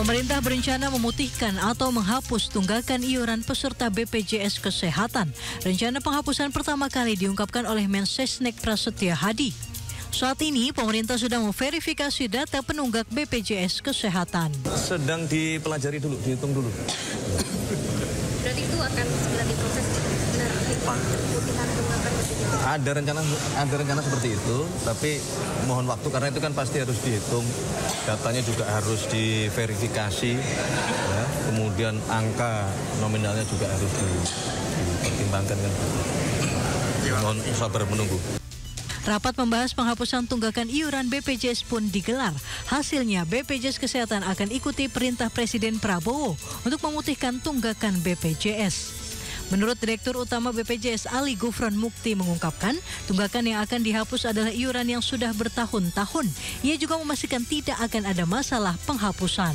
Pemerintah berencana memutihkan atau menghapus tunggakan iuran peserta BPJS Kesehatan. Rencana penghapusan pertama kali diungkapkan oleh Mensesnek Prasetya Hadi. Saat ini, pemerintah sedang memverifikasi data penunggak BPJS Kesehatan. Sedang dipelajari dulu, dihitung dulu. Berarti itu akan segera diproses pemutihan tunggakan BPJS? Ada rencana seperti itu, tapi mohon waktu karena itu kan pasti harus dihitung. Datanya juga harus diverifikasi, ya. Kemudian angka nominalnya juga harus dipertimbangkan. Kan. Mohon sabar menunggu. Rapat membahas penghapusan tunggakan iuran BPJS pun digelar. Hasilnya, BPJS Kesehatan akan ikuti perintah Presiden Prabowo untuk memutihkan tunggakan BPJS. Menurut Direktur Utama BPJS Ali Gufron Mukti mengungkapkan, tunggakan yang akan dihapus adalah iuran yang sudah bertahun-tahun. Ia juga memastikan tidak akan ada masalah penghapusan.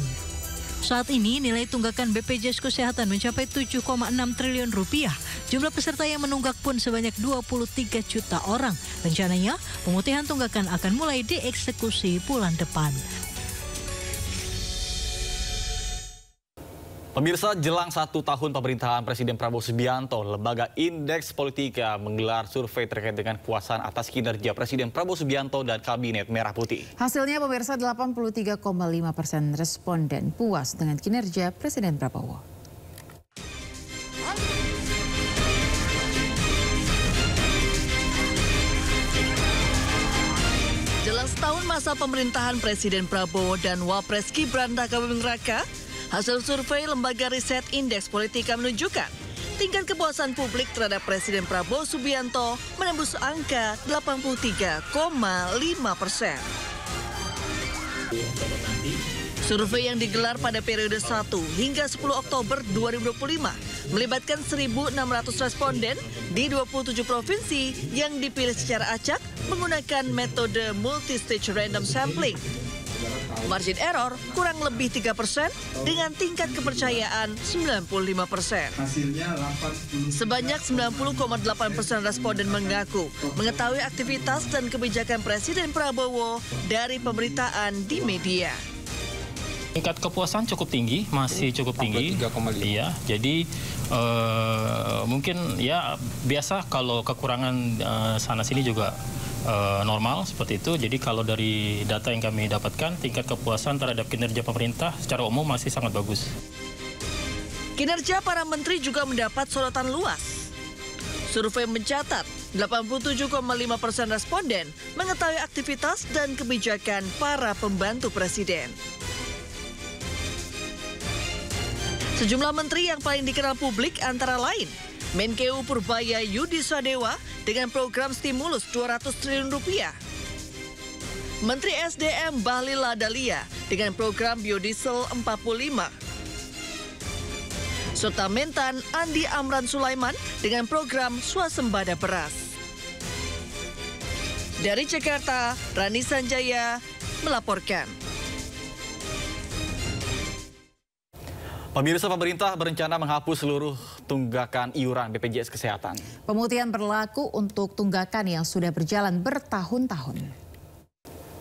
Saat ini nilai tunggakan BPJS Kesehatan mencapai 7,6 triliun rupiah. Jumlah peserta yang menunggak pun sebanyak 23 juta orang. Rencananya, pemutihan tunggakan akan mulai dieksekusi bulan depan. Pemirsa, jelang 1 tahun pemerintahan Presiden Prabowo Subianto, Lembaga Indeks Politika menggelar survei terkait dengan kepuasan atas kinerja Presiden Prabowo Subianto dan Kabinet Merah Putih. Hasilnya pemirsa 83,5% responden puas dengan kinerja Presiden Prabowo. Jelang setahun masa pemerintahan Presiden Prabowo dan Wapres Gibran Rakabuming Raka, hasil survei Lembaga Riset Indeks Politika menunjukkan tingkat kepuasan publik terhadap Presiden Prabowo Subianto menembus angka 83,5%. Survei yang digelar pada periode 1 hingga 10 Oktober 2025 melibatkan 1.600 responden di 27 provinsi yang dipilih secara acak menggunakan metode multi-stage random sampling. Margin error kurang lebih 3% dengan tingkat kepercayaan 95%. Sebanyak 90,8% responden mengaku mengetahui aktivitas dan kebijakan Presiden Prabowo dari pemberitaan di media. Tingkat kepuasan cukup tinggi, masih cukup tinggi. 3,5. Iya, jadi mungkin ya biasa kalau kekurangan sana sini juga normal seperti itu. Jadi kalau dari data yang kami dapatkan, tingkat kepuasan terhadap kinerja pemerintah secara umum masih sangat bagus. Kinerja para menteri juga mendapat sorotan luas. Survei mencatat 87,5% responden mengetahui aktivitas dan kebijakan para pembantu presiden. Sejumlah menteri yang paling dikenal publik antara lain Menkeu Purbaya Yudi Sadewa dengan program stimulus 200 triliun rupiah. Menteri SDM Bahlil Lahadalia dengan program biodiesel 45. Serta Mentan Andi Amran Sulaiman dengan program swasembada beras. Dari Jakarta, Rani Sanjaya melaporkan. Pemirsa, pemerintah berencana menghapus seluruh tunggakan iuran BPJS Kesehatan. Pemutihan berlaku untuk tunggakan yang sudah berjalan bertahun-tahun.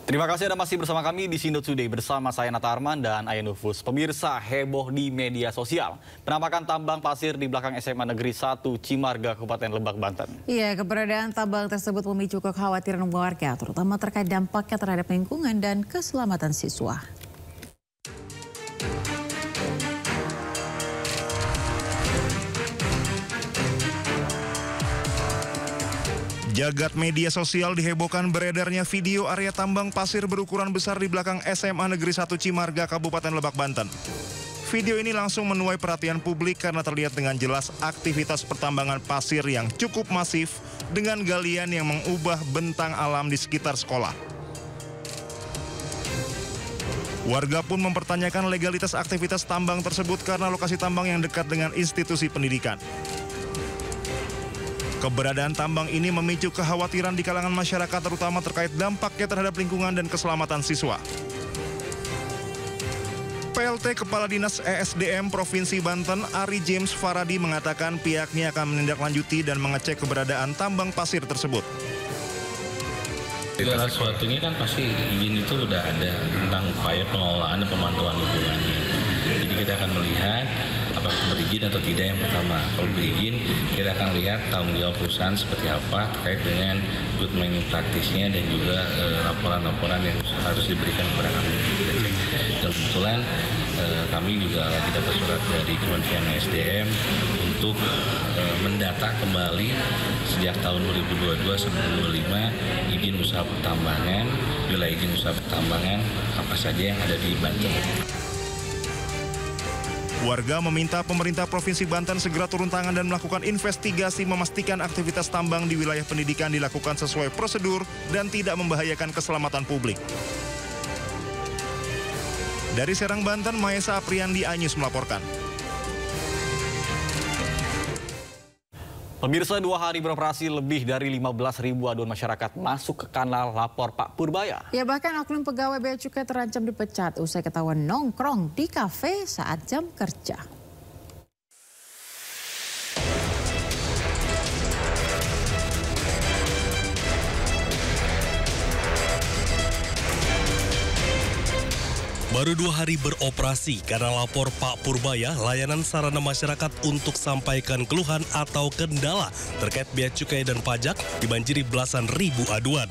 Terima kasih Anda masih bersama kami di Sindo Today bersama saya Nata Arman dan Aya Nufus. Pemirsa, heboh di media sosial. Penampakan tambang pasir di belakang SMA Negeri 1 Cimarga, Kabupaten Lebak, Banten. Iya, keberadaan tambang tersebut memicu kekhawatiran warga, terutama terkait dampaknya terhadap lingkungan dan keselamatan siswa. Jagat media sosial dihebohkan beredarnya video area tambang pasir berukuran besar di belakang SMA Negeri 1 Cimarga, Kabupaten Lebak, Banten. Video ini langsung menuai perhatian publik karena terlihat dengan jelas aktivitas pertambangan pasir yang cukup masif dengan galian yang mengubah bentang alam di sekitar sekolah. Warga pun mempertanyakan legalitas aktivitas tambang tersebut karena lokasi tambang yang dekat dengan institusi pendidikan. Keberadaan tambang ini memicu kekhawatiran di kalangan masyarakat terutama terkait dampaknya terhadap lingkungan dan keselamatan siswa. PLT Kepala Dinas ESDM Provinsi Banten Ari James Faradi mengatakan pihaknya akan menindaklanjuti dan mengecek keberadaan tambang pasir tersebut. Segala sesuatunya kan pasti izin itu udah ada tentang upaya pengelolaan dan pemantauan lingkungannya. Jadi kita akan melihat apakah berizin atau tidak yang pertama. Kalau berizin, kita akan lihat tanggung jawab perusahaan seperti apa terkait dengan good management practice-nya dan juga laporan-laporan yang harus diberikan kepada kami. Dan kebetulan kami juga lagi dapat surat dari Kementerian SDM untuk mendata kembali sejak tahun 2022 sampai 2025 izin usaha pertambangan, wilayah izin usaha pertambangan apa saja yang ada di Banten. Warga meminta pemerintah Provinsi Banten segera turun tangan dan melakukan investigasi memastikan aktivitas tambang di wilayah pendidikan dilakukan sesuai prosedur dan tidak membahayakan keselamatan publik. Dari Serang, Banten, Maesa Apriandi, iNews melaporkan. Pemirsa, 2 hari beroperasi, lebih dari 15.000 aduan masyarakat masuk ke kanal lapor Pak Purbaya. Ya, bahkan oknum pegawai Bea Cukai terancam dipecat usai ketahuan nongkrong di kafe saat jam kerja. Baru 2 hari beroperasi, kanal lapor Pak Purbaya, layanan sarana masyarakat untuk sampaikan keluhan atau kendala terkait bea cukai dan pajak dibanjiri belasan ribu aduan.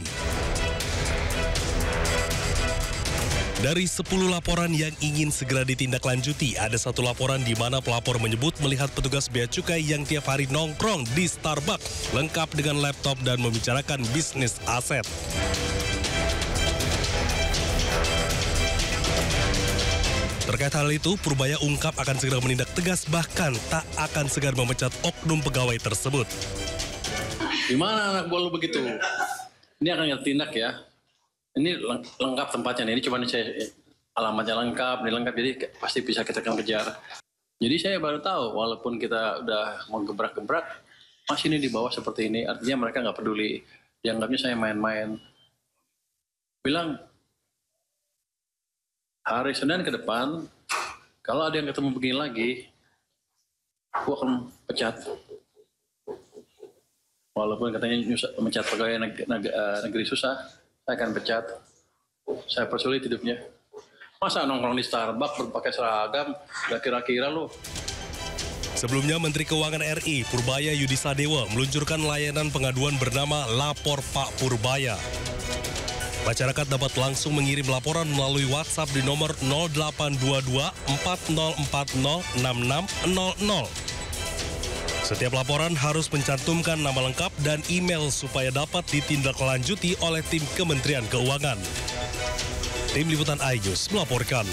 Dari 10 laporan yang ingin segera ditindaklanjuti, ada 1 laporan di mana pelapor menyebut melihat petugas bea cukai yang tiap hari nongkrong di Starbucks, lengkap dengan laptop dan membicarakan bisnis aset. Terkait hal itu, Purbaya ungkap akan segera menindak tegas, bahkan tak akan segan memecat oknum pegawai tersebut. Gimana anak buah lu begitu? Ini akan tindak ya. Ini lengkap tempatnya nih. Ini cuma saya alamatnya lengkap, ini lengkap, jadi pasti bisa kita akan kejar. Jadi saya baru tahu, walaupun kita udah mau gebrak-gebrak, masih ini di bawah seperti ini. Artinya mereka nggak peduli. Dianggapnya saya main-main. Bilang, hari Senin ke depan, kalau ada yang ketemu begini lagi, aku akan pecat. Walaupun katanya mecat pegawai negeri susah, saya akan pecat. Saya persulit hidupnya. Masa nongkrong di Starbucks berpakai seragam, gak kira-kira lo. Sebelumnya, Menteri Keuangan RI Purbaya Yudi Sadewa meluncurkan layanan pengaduan bernama Lapor Pak Purbaya. Masyarakat dapat langsung mengirim laporan melalui WhatsApp di nomor 0822 4040 6600. Setiap laporan harus mencantumkan nama lengkap dan email supaya dapat ditindaklanjuti oleh tim Kementerian Keuangan. Tim Liputan iNews melaporkan.